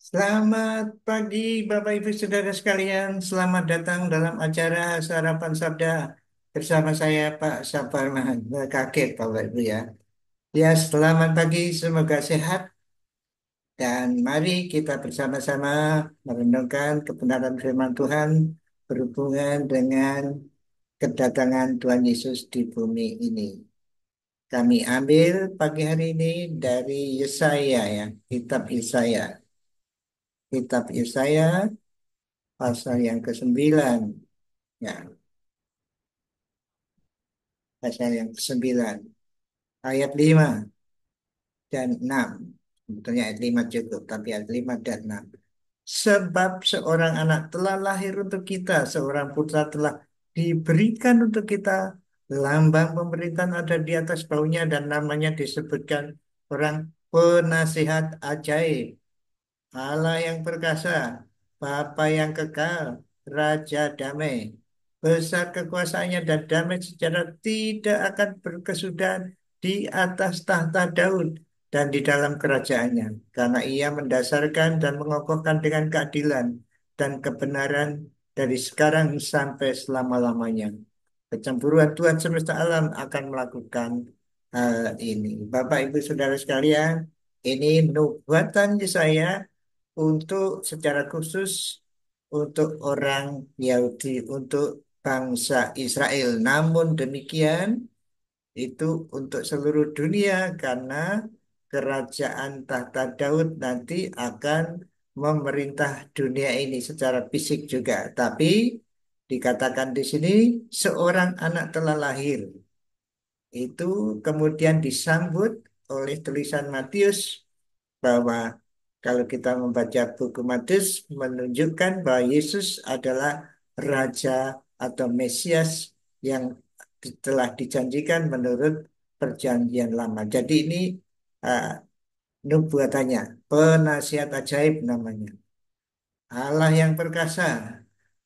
Selamat pagi Bapak Ibu Saudara sekalian. Selamat datang dalam acara Sarapan Sabda bersama saya Pak Saparman. Kaget Bapak Ibu ya. Ya, selamat pagi, semoga sehat dan mari kita bersama-sama merenungkan kebenaran firman Tuhan berhubungan dengan kedatangan Tuhan Yesus di bumi ini. Kami ambil pagi hari ini dari Yesaya ya, kitab Yesaya. Kitab Yesaya pasal yang ke-9. Ya, pasal yang ke-9. Ayat 5 dan 6. Sebetulnya ayat 5 cukup, tapi ayat 5 dan 6. Sebab seorang anak telah lahir untuk kita, seorang putra telah diberikan untuk kita. Lambang pemerintahan ada di atas baunya dan namanya disebutkan orang penasihat ajaib. Allah yang perkasa, Bapa yang kekal, Raja damai. Besar kekuasaannya dan damai secara tidak akan berkesudahan di atas tahta Daud dan di dalam kerajaannya. Karena ia mendasarkan dan mengokohkan dengan keadilan dan kebenaran dari sekarang sampai selama-lamanya. Kecemburuan Tuhan semesta alam akan melakukan hal ini. Bapak, Ibu, Saudara sekalian, ini nubuatan Yesaya untuk secara khusus untuk orang Yahudi, untuk bangsa Israel. Namun demikian, itu untuk seluruh dunia karena kerajaan tahta Daud nanti akan memerintah dunia ini secara fisik juga. Tapi dikatakan di sini seorang anak telah lahir. Itu kemudian disambut oleh tulisan Matius bahwa kalau kita membaca buku Matius menunjukkan bahwa Yesus adalah Raja atau Mesias yang telah dijanjikan menurut Perjanjian Lama. Jadi ini uh, nubuatannya, penasihat ajaib namanya. Allah yang perkasa,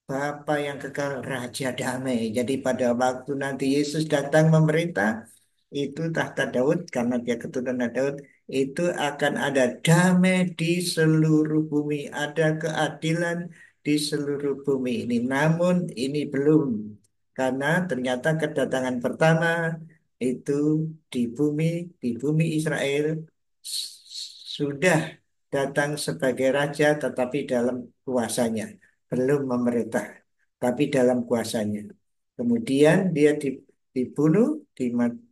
Bapa yang kekal, Raja damai. Jadi pada waktu nanti Yesus datang memerintah, itu tahta Daud, karena dia keturunan Daud, itu akan ada damai di seluruh bumi, ada keadilan di seluruh bumi ini. Namun ini belum, karena ternyata kedatangan pertama itu di bumi, di bumi Israel sudah datang sebagai raja, tetapi dalam kuasanya, belum memerintah, tapi dalam kuasanya. Kemudian dia dibunuh,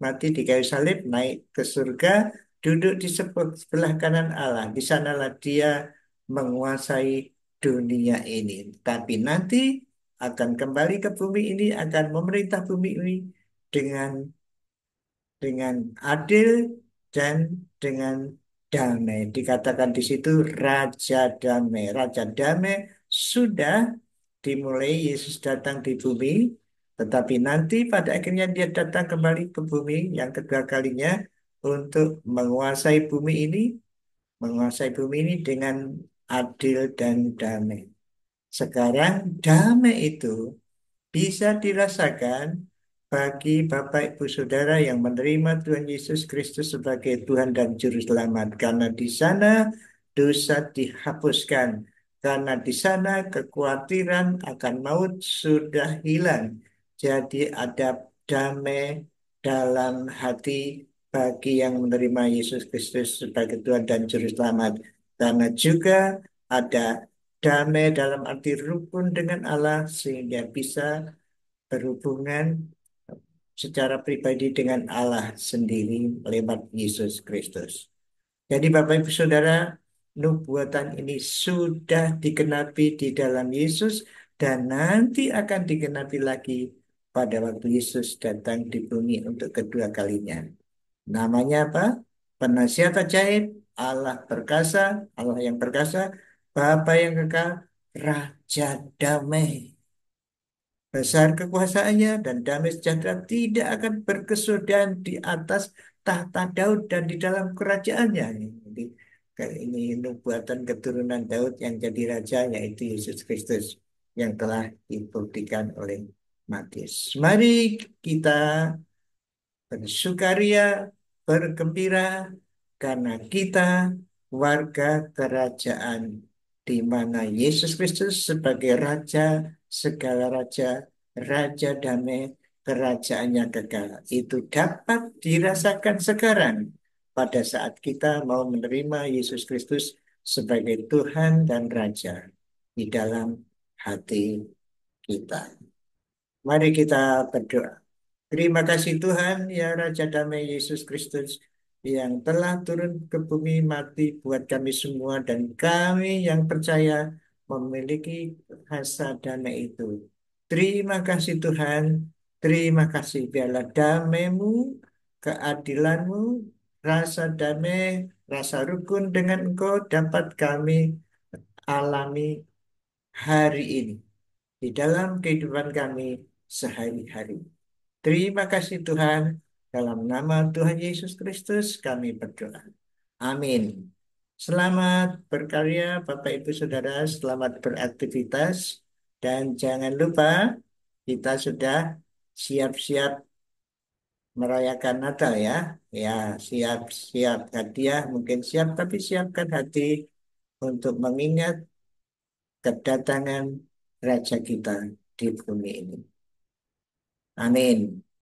mati di kayu salib, naik ke surga, duduk di sebelah kanan Allah. Di sanalah dia menguasai dunia ini. Tapi nanti akan kembali ke bumi ini, akan memerintah bumi ini dengan dengan adil dan dengan damai. Dikatakan di situ Raja Damai. Raja Damai sudah dimulai Yesus datang di bumi, tetapi nanti pada akhirnya dia datang kembali ke bumi yang kedua kalinya untuk menguasai bumi ini dengan adil dan damai. Sekarang damai itu bisa dirasakan bagi Bapak Ibu Saudara yang menerima Tuhan Yesus Kristus sebagai Tuhan dan Juru Selamat. Karena di sana dosa dihapuskan. Karena di sana kekhawatiran akan maut sudah hilang. Jadi ada damai dalam hati bagi yang menerima Yesus Kristus sebagai Tuhan dan Juru Selamat. Karena juga ada damai dalam arti rukun dengan Allah sehingga bisa berhubungan secara pribadi dengan Allah sendiri lewat Yesus Kristus. Jadi Bapak Ibu Saudara, nubuatan ini sudah digenapi di dalam Yesus dan nanti akan digenapi lagi pada waktu Yesus datang di bumi untuk kedua kalinya. Namanya apa? Penasihat ajaib, Allah perkasa, Allah yang perkasa, Bapa yang kekal, Raja damai. Besar kekuasaannya dan damai sejahtera tidak akan berkesudahan di atas tahta Daud dan di dalam kerajaannya. Jadi ini nubuatan keturunan Daud yang jadi raja yaitu Yesus Kristus yang telah dibuktikan oleh Matius. Mari kita bersukaria, bergembira karena kita warga kerajaan di mana Yesus Kristus sebagai Raja segala raja, Raja damai, kerajaannya kekal. Itu dapat dirasakan sekarang pada saat kita mau menerima Yesus Kristus sebagai Tuhan dan Raja di dalam hati kita. Mari kita berdoa. Terima kasih Tuhan, ya Raja Damai Yesus Kristus, yang telah turun ke bumi mati buat kami semua, dan kami yang percaya memiliki rasa damai itu. Terima kasih Tuhan, terima kasih, biarlah damai-Mu, keadilan-Mu, rasa damai, rasa rukun dengan Engkau dapat kami alami hari ini di dalam kehidupan kami sehari-hari. Terima kasih Tuhan. Dalam nama Tuhan Yesus Kristus kami berdoa. Amin. Selamat berkarya Bapak Ibu Saudara, selamat beraktivitas. Dan jangan lupa kita sudah siap-siap merayakan Natal ya. Ya, siap-siap hadiah mungkin siap, tapi siapkan hati untuk mengingat kedatangan Raja kita di bumi ini. Amin.